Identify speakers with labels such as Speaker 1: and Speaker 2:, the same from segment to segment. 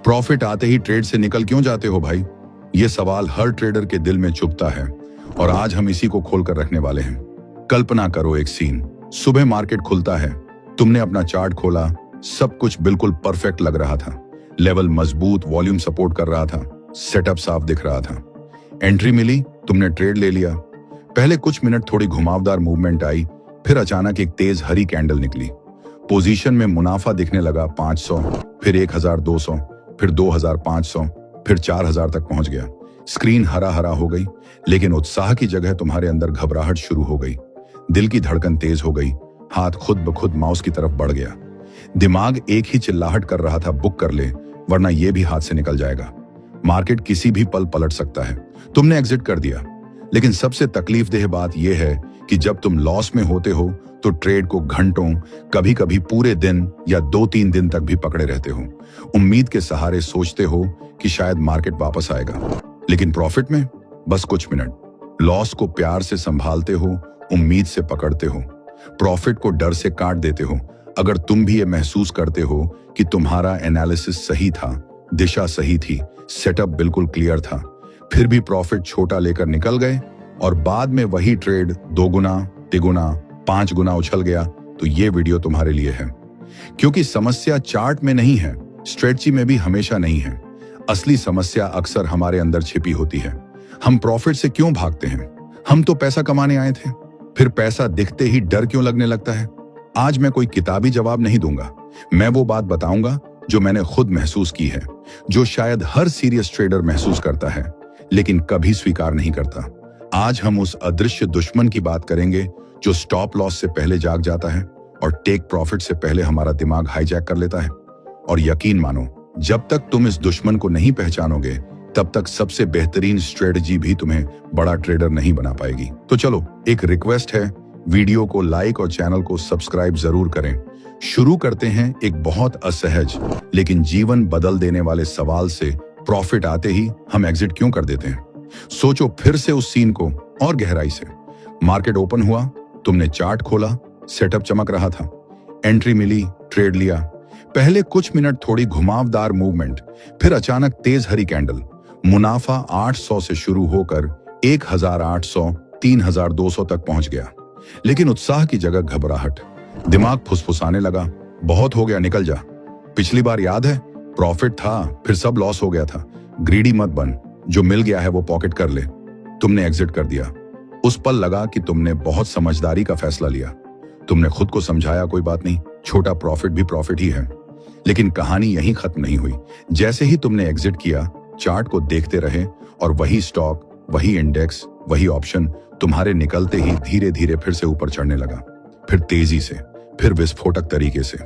Speaker 1: Profit आते ही trade से निकल क्यों जाते हो भाई? ये सवाल हर ट्रेडर के दिल में चुभता है और आज हम इसी को खोलकर रखने वाले हैं। कल्पना करो एक सीन, सुबह मार्केट खुलता है, तुमने अपना चार्ट खोला, सब कुछ बिल्कुल परफेक्ट लग रहा था, लेवल मजबूत, वॉल्यूम सपोर्ट कर रहा था, सेटअप साफ दिख रहा था। एंट्री मिली, तुमने ट्रेड ले लिया। पहले कुछ मिनट थोड़ी घुमावदार मूवमेंट आई, फिर अचानक एक तेज हरी कैंडल निकली। पोजीशन में मुनाफा दिखने लगा 500, फिर 1200, फिर 2500, फिर 4000 तक पहुंच गया। स्क्रीन हरा हरा हो गई, लेकिन उत्साह की जगह तुम्हारे अंदर घबराहट शुरू हो गई। दिल की धड़कन तेज हो गई, हाथ खुद ब खुद माउस की तरफ बढ़ गया। दिमाग एक ही चिल्लाहट कर रहा था, बुक कर ले वरना यह भी हाथ से निकल जाएगा। मार्केट किसी भी पल पलट सकता है। तुमने एग्जिट कर दिया, लेकिन सबसे तकलीफदेह बात यह है कि जब तुम लॉस में होते हो तो ट्रेड को घंटों, कभी कभी पूरे दिन या 2-3 दिन तक भी पकड़े रहते हो। उम्मीद के सहारे सोचते हो कि शायद मार्केट वापस आएगा, लेकिन प्रॉफिट में बस कुछ मिनट। लॉस को प्यार से संभालते हो, उम्मीद से पकड़ते हो, प्रॉफिट को डर से काट देते हो। अगर तुम भी ये महसूस करते हो कि तुम्हारा एनालिसिस सही था, दिशा सही थी, सेटअप बिल्कुल क्लियर था, फिर भी प्रॉफिट छोटा लेकर निकल गए और बाद में वही ट्रेड 2 गुना, 3 गुना, 5 गुना उछल गया, तो ये वीडियो तुम्हारे लिए है। क्योंकि समस्या चार्ट में नहीं है, स्ट्रेटजी में भी हमेशा नहीं है। असली समस्या अक्सर हमारे अंदर छिपी होती है। हम प्रॉफिट से क्यों भागते हैं? हम तो पैसा कमाने आए थे, फिर पैसा दिखते ही डर क्यों लगने लगता है? आज मैं कोई किताबी जवाब नहीं दूंगा, मैं वो बात बताऊंगा जो मैंने खुद महसूस की है, जो शायद हर सीरियस ट्रेडर महसूस करता है लेकिन कभी स्वीकार नहीं करता। आज हम उस अदृश्य दुश्मन की बात करेंगे जो स्टॉप लॉस से पहले जाग जाता है और टेक प्रॉफिट से पहले हमारा दिमाग हाईजैक कर लेता है। और यकीन मानो, जब तक तुम इस दुश्मन को नहीं पहचानोगे तब तक सबसे बेहतरीन स्ट्रेटजी भी तुम्हें बड़ा ट्रेडर नहीं बना पाएगी। तो चलो, एक रिक्वेस्ट है, वीडियो को लाइक और चैनल को सब्सक्राइब जरूर करें। शुरू करते हैं एक बहुत असहज लेकिन जीवन बदल देने वाले सवाल से। प्रॉफिट आते ही हम एग्जिट क्यों कर देते हैं? सोचो फिर से उस सीन को और गहराई से। मार्केट ओपन हुआ, तुमने चार्ट खोला, सेटअप चमक रहा था, एंट्री मिली, ट्रेड लिया। पहले कुछ मिनट थोड़ी घुमावदार मूवमेंट, फिर अचानक तेज हरी कैंडल। मुनाफा 800 से शुरू होकर 1800, 3200 तक पहुंच गया, लेकिन उत्साह की जगह घबराहट। दिमाग फुसफुसाने लगा, बहुत हो गया, निकल जा। पिछली बार याद है, प्रॉफिट था, फिर सब लॉस हो गया था। ग्रीडी मत बन, जो मिल गया है वो पॉकेट कर ले। तुमने एग्जिट कर दिया। उस पल लगा कि तुमने बहुत समझदारी का फैसला लिया। तुमने खुद को समझाया, कोई बात नहीं, छोटा प्रॉफिट भी प्रॉफिट ही है। लेकिन कहानी यहीं खत्म नहीं हुई। जैसे ही तुमने एग्जिट किया, चार्ट को देखते रहे और वही स्टॉक, वही इंडेक्स, वही ऑप्शन तुम्हारे निकलते ही धीरे धीरे फिर से ऊपर चढ़ने लगा, फिर तेजी से, फिर विस्फोटक तरीके से।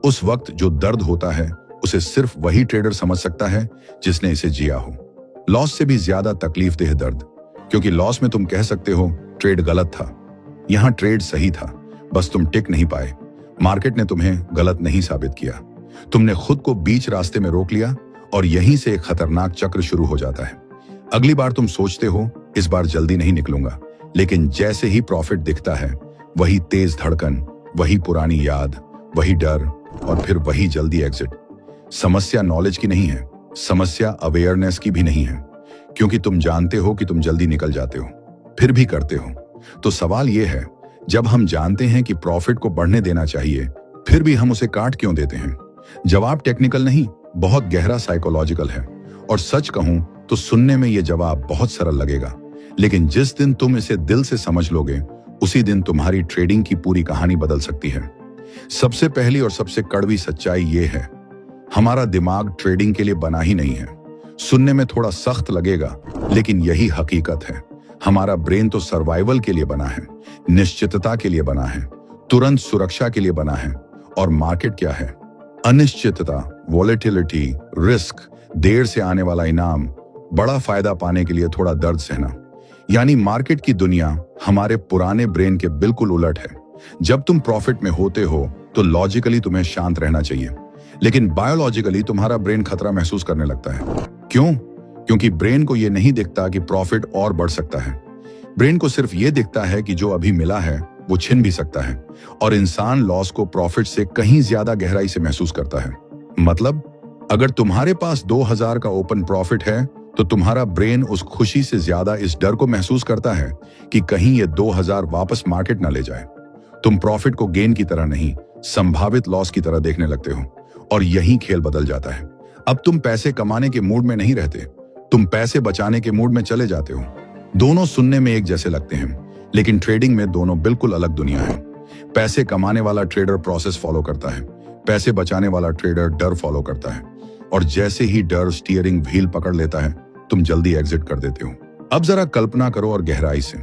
Speaker 1: उस वक्त जो दर्द होता है उसे सिर्फ वही ट्रेडर समझ सकता है जिसने इसे जिया हो। लॉस से भी ज्यादा तकलीफदेह दर्द, क्योंकि लॉस में तुम कह सकते हो ट्रेड गलत था, यहां ट्रेड सही था, बस तुम टिक नहीं पाए। मार्केट ने तुम्हें गलत नहीं साबित किया, तुमने खुद को बीच रास्ते में रोक लिया और यहीं से एक खतरनाक चक्र शुरू हो जाता है। अगली बार तुम सोचते हो इस बार जल्दी नहीं निकलूंगा, लेकिन जैसे ही प्रॉफिट दिखता है, वही तेज धड़कन, वही पुरानी याद, वही डर और फिर वही जल्दी एग्जिट। समस्या नॉलेज की नहीं है, समस्या अवेयरनेस की भी नहीं है, क्योंकि तुम जानते हो कि तुम जल्दी निकल जाते हो, फिर भी करते हो। तो सवाल यह है, जब हम जानते हैं कि प्रॉफिट को बढ़ने देना चाहिए, फिर भी हम उसे काट क्यों देते हैं? जवाब टेक्निकल नहीं, बहुत गहरा साइकोलॉजिकल है। और सच कहूं तो सुनने में यह जवाब बहुत सरल लगेगा, लेकिन जिस दिन तुम इसे दिल से समझ लोगे, उसी दिन तुम्हारी ट्रेडिंग की पूरी कहानी बदल सकती है। सबसे पहली और सबसे कड़वी सच्चाई यह है, हमारा दिमाग ट्रेडिंग के लिए बना ही नहीं है। सुनने में थोड़ा सख्त लगेगा, लेकिन यही हकीकत है। हमारा ब्रेन तो सर्वाइवल के लिए बना है, निश्चितता के लिए बना है, तुरंत सुरक्षा के लिए बना है। और मार्केट क्या है? अनिश्चितता, वॉलेटिलिटी, रिस्क, देर से आने वाला इनाम, बड़ा फायदा पाने के लिए थोड़ा दर्द सहना। यानी मार्केट की दुनिया हमारे पुराने ब्रेन के बिल्कुल उलट है। जब तुम प्रॉफिट में होते हो तो लॉजिकली तुम्हें शांत रहना चाहिए, लेकिन बायोलॉजिकली तुम्हारा ब्रेन खतरा महसूस करने लगता है। क्यों? क्योंकि ब्रेन को यह नहीं दिखता कि प्रॉफिट और बढ़ सकता है। ब्रेन को सिर्फ यह दिखता है कि जो अभी मिला है वो छिन भी सकता है, और इंसान लॉस को प्रॉफिट से कहीं ज्यादा गहराई से महसूस करता है। मतलब अगर तुम्हारे पास 2000 का ओपन प्रॉफिट है तो तुम्हारा ब्रेन उस खुशी से ज्यादा इस डर को महसूस करता है कि कहीं ये 2000 वापस मार्केट ना ले जाए। तुम प्रॉफिट को गेन की तरह नहीं, संभावित लॉस की तरह देखने लगते हो और यही खेल बदल जाता है। अब तुम पैसे कमाने के मूड में नहीं रहते, तुम पैसे बचाने के मूड में चले जाते हो। दोनों सुनने में एक जैसे लगते हैं, लेकिन ट्रेडिंग में दोनों बिल्कुल अलग दुनिया है। पैसे कमाने वाला ट्रेडर प्रोसेस फॉलो करता है, पैसे बचाने वाला ट्रेडर डर फॉलो करता है, और जैसे ही डर स्टीयरिंग व्हील पकड़ लेता है तुम जल्दी एग्जिट कर देते हो। अब जरा कल्पना करो और गहराई से,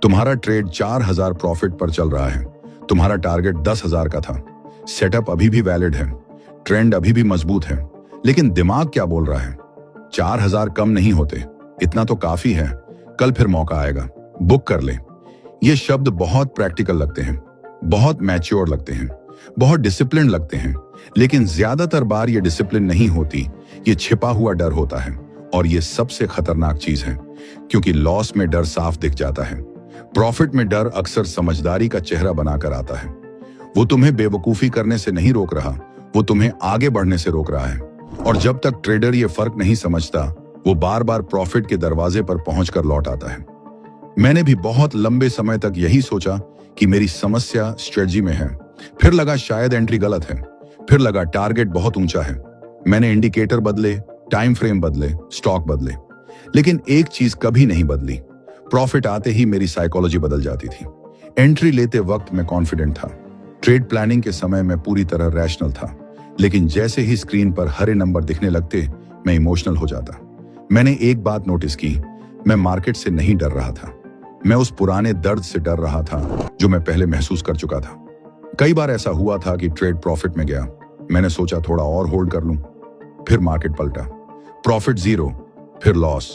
Speaker 1: तुम्हारा ट्रेड 4000 प्रॉफिट पर चल रहा है, तुम्हारा टारगेट 10,000 का था, सेटअप अभी भी वैलिड है, ट्रेंड अभी भी मजबूत है, लेकिन दिमाग क्या बोल रहा है? 4000 कम नहीं होते, इतना तो काफी है, कल फिर मौका आएगा, बुक कर ले। ये शब्द बहुत प्रैक्टिकल लगते हैं, बहुत मैच्योर लगते हैं, बहुत डिसिप्लिन लगते हैं, लेकिन ज्यादातर बार ये डिसिप्लिन नहीं होती, ये छिपा हुआ डर होता है। और ये सबसे खतरनाक चीज है, क्योंकि लॉस में डर साफ दिख जाता है, प्रॉफिट में डर अक्सर समझदारी का चेहरा बनाकर आता है। वो तुम्हें बेवकूफी करने से नहीं रोक रहा, वो तुम्हें आगे बढ़ने से रोक रहा है। और जब तक ट्रेडर ये फर्क नहीं समझता, वो बार बार प्रॉफिट के दरवाजे पर पहुंचकर लौट आता है। मैंने भी बहुत लंबे समय तक यही सोचा कि मेरी समस्या स्ट्रेटजी में है, फिर लगा शायद एंट्री गलत है, फिर लगा टारगेट बहुत ऊंचा है। मैंने इंडिकेटर बदले, टाइम फ्रेम बदले, स्टॉक बदले, लेकिन एक चीज कभी नहीं बदली, प्रॉफिट आते ही मेरी साइकोलॉजी बदल जाती थी। एंट्री लेते वक्त मैं कॉन्फिडेंट था, ट्रेड प्लानिंग के समय मैं पूरी तरह रैशनल था, लेकिन जैसे ही स्क्रीन पर हरे नंबर दिखने लगते मैं इमोशनल हो जाता। मैंने एक बात नोटिस की, मैं मार्केट से नहीं डर रहा था, मैं उस पुराने दर्द से डर रहा था जो मैं पहले महसूस कर चुका था। कई बार ऐसा हुआ था कि ट्रेड प्रॉफिट में गया, मैंने सोचा थोड़ा और होल्ड कर लूं, फिर मार्केट पलटा, प्रॉफिट 0, फिर लॉस।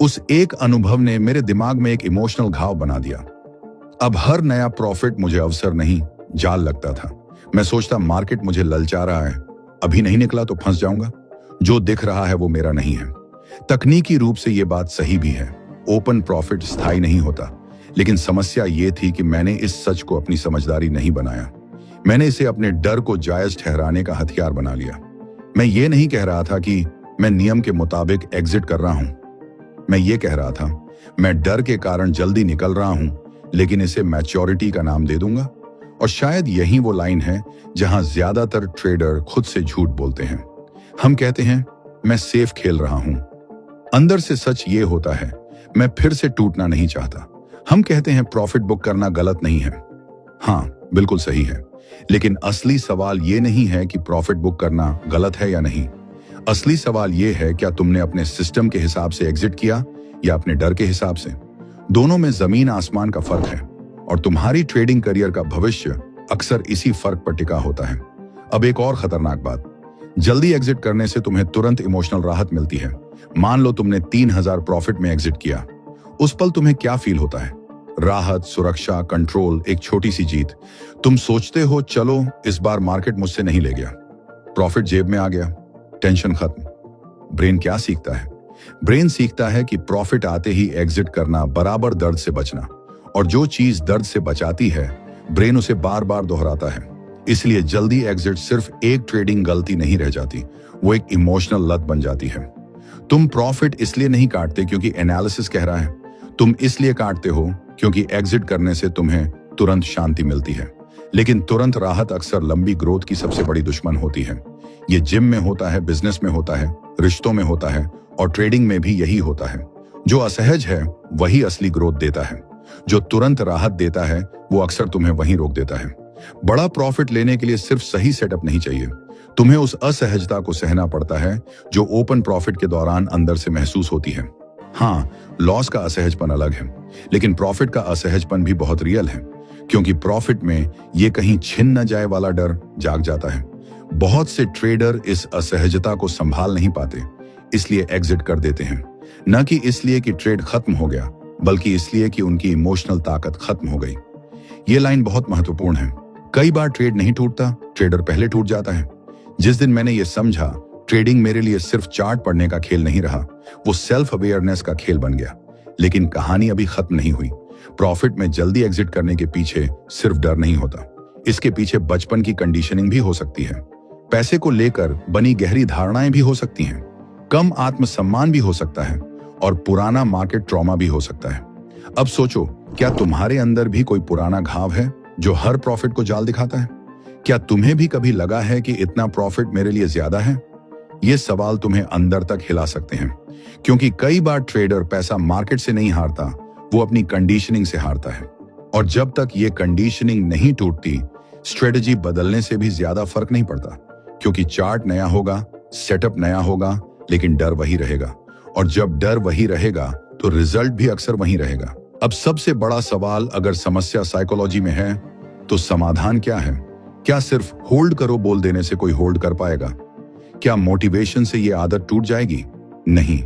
Speaker 1: उस एक अनुभव ने मेरे दिमाग में एक इमोशनल घाव बना दिया। अब हर नया प्रॉफिट मुझे अवसर नहीं, जाल लगता था। मैं सोचता मार्केट मुझे ललचा रहा है, अभी नहीं निकला तो फंस जाऊंगा, जो दिख रहा है वो मेरा नहीं है। तकनीकी रूप से ये बात सही भी है, ओपन प्रॉफिट स्थायी नहीं होता, लेकिन समस्या ये थी कि मैंने इस सच को अपनी समझदारी नहीं बनाया। मैंने इसे अपने डर को जायज ठहराने का हथियार बना लिया। मैं ये नहीं कह रहा था कि मैं नियम के मुताबिक एग्जिट कर रहा हूं, मैं ये कह रहा था मैं डर के कारण जल्दी निकल रहा हूं, लेकिन इसे मैच्योरिटी का नाम दे दूंगा। और शायद यही वो लाइन है जहां ज्यादातर ट्रेडर खुद से झूठ बोलते हैं। हम कहते हैं मैं सेफ खेल रहा हूं, अंदर से सच ये होता है मैं फिर से टूटना नहीं चाहता। हम कहते हैं प्रॉफिट बुक करना गलत नहीं है, हाँ बिल्कुल सही है, लेकिन असली सवाल ये नहीं है कि प्रॉफिट बुक करना गलत है या नहीं। असली सवाल ये है, क्या तुमने अपने सिस्टम के हिसाब से एग्जिट किया या अपने डर के हिसाब से? दोनों में जमीन आसमान का फर्क है, और तुम्हारी ट्रेडिंग करियर का भविष्य अक्सर इसी फर्क पर टिका होता है। अब एक और खतरनाक बात, जल्दी एग्जिट करने से तुम्हें तुरंत इमोशनल राहत मिलती है। मान लो तुमने 3000 प्रॉफिट में एग्जिट किया, उस पल तुम्हें क्या फील होता है? राहत, सुरक्षा, कंट्रोल, एक छोटी सी जीत। तुम सोचते हो चलो इस बार मार्केट मुझसे नहीं ले गया, प्रॉफिट जेब में आ गया, टेंशन खत्म। ब्रेन क्या सीखता है? ब्रेन सीखता है कि प्रॉफिट आते ही एग्जिट करना बराबर दर्द से बचना, और जो चीज दर्द से बचाती है ब्रेन उसे बार बार दोहराता है। इसलिए जल्दी एग्जिट सिर्फ एक ट्रेडिंग गलती नहीं रह जाती, वो एक इमोशनल लत बन जाती है। तुम प्रॉफिट इसलिए नहीं काटते क्योंकि एनालिसिस कह रहा है, तुम इसलिए काटते हो क्योंकि एग्जिट करने से तुम्हें तुरंत शांति मिलती है। लेकिन तुरंत राहत अक्सर लंबी ग्रोथ की सबसे बड़ी दुश्मन होती है। ये जिम में होता है, बिजनेस में होता है, रिश्तों में होता है, और ट्रेडिंग में भी यही होता है। जो असहज है वही असली ग्रोथ देता है, जो तुरंत राहत देता है वो अक्सर तुम्हें वहीं रोक देता है। बड़ा प्रॉफिट लेने के लिए सिर्फ सही सेटअप नहीं चाहिए, तुम्हें उस असहजता को सहना पड़ता है जो ओपन प्रॉफिट के दौरान अंदर से महसूस होती है। हाँ, लॉस का असहजपन अलग है, लेकिन प्रॉफिट का असहजपन भी बहुत रियल है, क्योंकि प्रॉफिट में ये कहीं छिन न जाए वाला डर जाग जाता है। बहुत से ट्रेडर इस असहजता को संभाल नहीं पाते, इसलिए एग्जिट कर देते हैं, न कि इसलिए कि ट्रेड खत्म हो गया, बल्कि इसलिए कि उनकी इमोशनल ताकत खत्म हो गई। ये लाइन बहुत महत्वपूर्ण है। कई बार ट्रेड नहीं टूटता, ट्रेडर पहले टूट जाता है। जिस दिन मैंने ये समझा ट्रेडिंग मेरे लिए सिर्फ चार्ट पढ़ने का खेल नहीं रहा, वो सेल्फ अवेयरनेस का खेल बन गया। लेकिन कहानी अभी खत्म नहीं हुई। प्रॉफिट में जल्दी एग्जिट करने के पीछे सिर्फ डर नहीं होता, इसके पीछे बचपन की कंडीशनिंग भी हो सकती है। पैसे को लेकर बनी गहरी धारणाएं भी हो सकती हैं, कम आत्मसम्मान भी हो सकता है और पुराना मार्केट ट्रॉमा भी हो सकता है। अब सोचो, क्या तुम्हारे अंदर भी कोई पुराना घाव है जो हर प्रॉफिट को जाल दिखाता है? क्या तुम्हें भी कभी लगा है कि इतना प्रॉफिट मेरे लिए ज्यादा है? ये सवाल तुम्हें अंदर तक हिला सकते हैं, क्योंकि कई बार ट्रेडर पैसा मार्केट से नहीं हारता, वो अपनी कंडीशनिंग से हारता है। और जब तक ये कंडीशनिंग नहीं टूटती, स्ट्रेटजी बदलने से भी ज्यादा फर्क नहीं पड़ता, क्योंकि चार्ट नया होगा, सेटअप नया होगा, लेकिन डर वही रहेगा। और जब डर वही रहेगा तो रिजल्ट भी अक्सर वही रहेगा। अब सबसे बड़ा सवाल, अगर समस्या साइकोलॉजी में है तो समाधान क्या है? क्या सिर्फ होल्ड करो बोल देने से कोई होल्ड कर पाएगा? क्या मोटिवेशन से ये आदत टूट जाएगी? नहीं,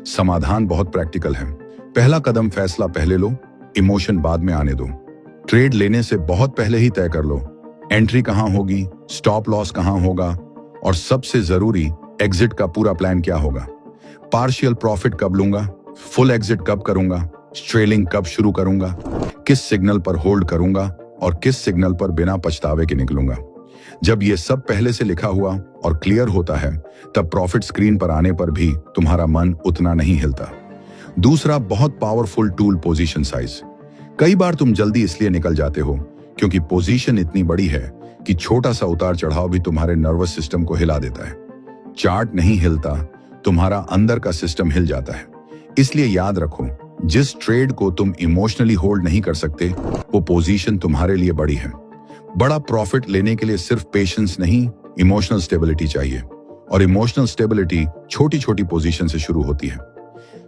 Speaker 1: समाधान बहुत प्रैक्टिकल है। पहला कदम, फैसला पहले लो, इमोशन बाद में आने दो। ट्रेड लेने से बहुत पहले ही तय कर लो, एंट्री कहां होगी, स्टॉप लॉस कहां होगा, और सबसे जरूरी, एग्जिट का पूरा प्लान क्या होगा। पार्शियल प्रॉफिट कब लूंगा, फुल एग्जिट कब करूंगा, ट्रेलिंग कब शुरू करूंगा, किस सिग्नल पर होल्ड करूंगा और किस सिग्नल पर बिना पछतावे के निकलूंगा। जब ये सब पहले से लिखा हुआ और क्लियर होता है, तब प्रॉफिट स्क्रीन पर आने पर भी तुम्हारा मन उतना नहीं हिलता। दूसरा बहुत पावरफुल टूल, पोजीशन साइज। कई बार तुम जल्दी इसलिए निकल जाते हो क्योंकि पोजीशन इतनी बड़ी है कि छोटा सा उतार चढ़ाव भी तुम्हारे नर्वस सिस्टम को हिला देता है। चार्ट नहीं हिलता, तुम्हारा अंदर का सिस्टम हिल जाता है। इसलिए याद रखो, जिस ट्रेड को तुम इमोशनली होल्ड नहीं कर सकते, वो पोजीशन तुम्हारे लिए बड़ी है। बड़ा प्रॉफिट लेने के लिए सिर्फ पेशेंस नहीं, इमोशनल स्टेबिलिटी चाहिए, और इमोशनल स्टेबिलिटी छोटी छोटी पोजीशन से शुरू होती है।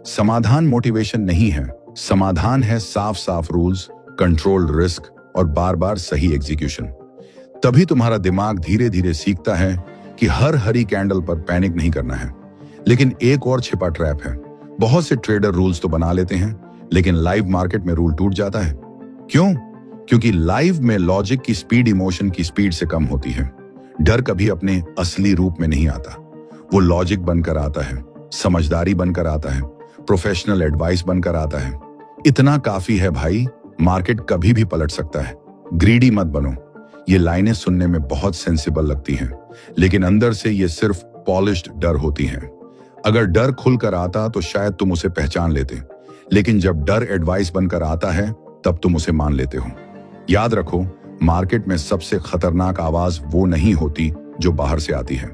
Speaker 1: समाधान मोटिवेशन नहीं है, समाधान है साफ साफ रूल्स, कंट्रोल्ड रिस्क और बार बार सही एग्जीक्यूशन। तभी तुम्हारा दिमाग धीरे धीरे सीखता है कि हर हरी कैंडल पर पैनिक नहीं करना है। लेकिन एक और छिपा ट्रैप है। बहुत से ट्रेडर रूल्स तो बना लेते हैं, लेकिन लाइव मार्केट में रूल टूट जाता है। क्यों? क्योंकि लाइव में लॉजिक की स्पीड इमोशन की स्पीड से कम होती है। डर कभी अपने असली रूप में नहीं आता, वो लॉजिक बनकर आता है, समझदारी बनकर आता है, प्रोफेशनल एडवाइस बनकर आता है। इतना काफी है भाई, मार्केट कभी भी पलट सकता है। ग्रीडी मत बनो। ये लाइनें सुनने में बहुत सेंसिबल लगती हैं, लेकिन अंदर से ये सिर्फ पॉलिश्ड डर होती हैं। अगर डर खुलकर आता तो शायद तुम उसे पहचान लेते, लेकिन जब डर एडवाइस बनकर आता है तब तुम उसे मान लेते हो। याद रखो, मार्केट में सबसे खतरनाक आवाज वो नहीं होती जो बाहर से आती है।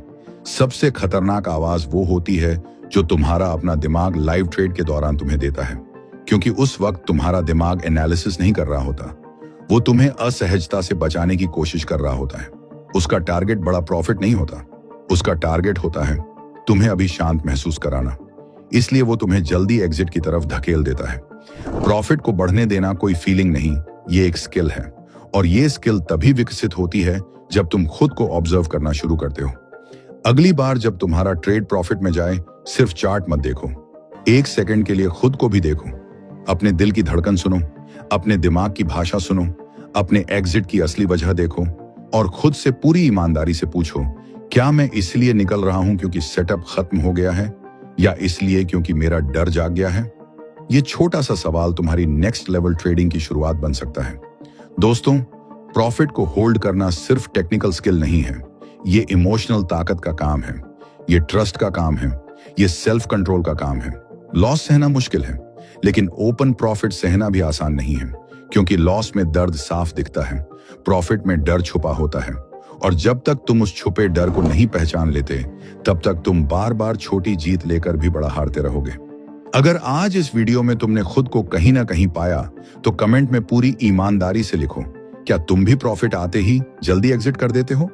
Speaker 1: सबसे खतरनाक आवाज वो होती है जो तुम्हारा अपना दिमाग लाइव ट्रेड के दौरान तुम्हें देता है, क्योंकि उस वक्त तुम्हारा दिमाग एनालिसिस नहीं कर रहा होता, वो तुम्हें असहजता से बचाने की कोशिश कर रहा होता है। उसका टारगेट बड़ा प्रॉफिट नहीं होता, उसका टारगेट होता है तुम्हें अभी शांत महसूस कराना। इसलिए वो तुम्हें जल्दी एग्जिट की तरफ धकेल देता है। प्रॉफिट को बढ़ने देना कोई फीलिंग नहीं, ये एक स्किल है, और ये स्किल तभी विकसित होती है जब तुम खुद को ऑब्जर्व करना शुरू करते हो। अगली बार जब तुम्हारा ट्रेड प्रॉफिट में जाए, सिर्फ चार्ट मत देखो, एक सेकंड के लिए खुद को भी देखो। अपने दिल की धड़कन सुनो, अपने दिमाग की भाषा सुनो, अपने एग्जिट की असली वजह देखो, और खुद से पूरी ईमानदारी से पूछो, क्या मैं इसलिए निकल रहा हूं क्योंकि सेटअप खत्म हो गया है, या इसलिए क्योंकि मेरा डर जाग गया है? ये छोटा सा सवाल तुम्हारी नेक्स्ट लेवल ट्रेडिंग की शुरुआत बन सकता है। दोस्तों, प्रॉफिट को होल्ड करना सिर्फ टेक्निकल स्किल नहीं है, ये इमोशनल ताकत का काम है, ये ट्रस्ट का काम है, ये सेल्फ कंट्रोल का काम है। लॉस सहना मुश्किल है, लेकिन ओपन प्रॉफिट सहना भी आसान नहीं है, क्योंकि लॉस में दर्द साफ दिखता है, प्रॉफिट में डर छुपा होता है, और जब तक तुम उस छुपे डर को नहीं पहचान लेते, तब तक तुम बार बार छोटी जीत लेकर भी बड़ा हारते रहोगे। अगर आज इस वीडियो में तुमने खुद को कहीं ना कहीं पाया, तो कमेंट में पूरी ईमानदारी से लिखो, क्या तुम भी प्रॉफिट आते ही जल्दी एग्जिट कर देते हो?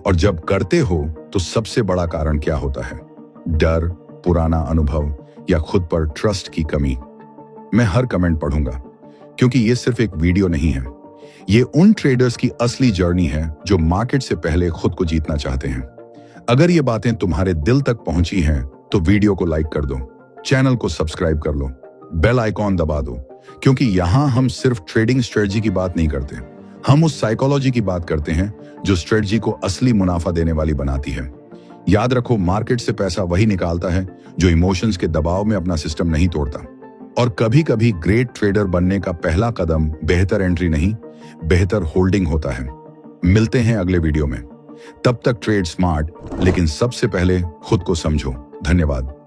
Speaker 1: और जब करते हो तो सबसे बड़ा कारण क्या होता है? डर, पुराना अनुभव, या खुद पर ट्रस्ट की कमी? मैं हर कमेंट पढ़ूंगा, क्योंकि ये सिर्फ एक वीडियो नहीं है, ये उन ट्रेडर्स की असली जर्नी है जो मार्केट से पहले खुद को जीतना चाहते हैं। अगर ये बातें तुम्हारे दिल तक पहुंची हैं, तो वीडियो को लाइक कर दो, चैनल को सब्सक्राइब कर लो, बेल आइकॉन दबा दो, क्योंकि यहां हम सिर्फ ट्रेडिंग स्ट्रेटजी की बात नहीं करते, हम उस साइकोलॉजी की बात करते हैं जो स्ट्रेटजी को असली मुनाफा देने वाली बनाती है। याद रखो, मार्केट से पैसा वही निकालता है जो इमोशंस के दबाव में अपना सिस्टम नहीं तोड़ता। और कभी कभी ग्रेट ट्रेडर बनने का पहला कदम बेहतर एंट्री नहीं, बेहतर होल्डिंग होता है। मिलते हैं अगले वीडियो में। तब तक ट्रेड स्मार्ट, लेकिन सबसे पहले खुद को समझो। धन्यवाद।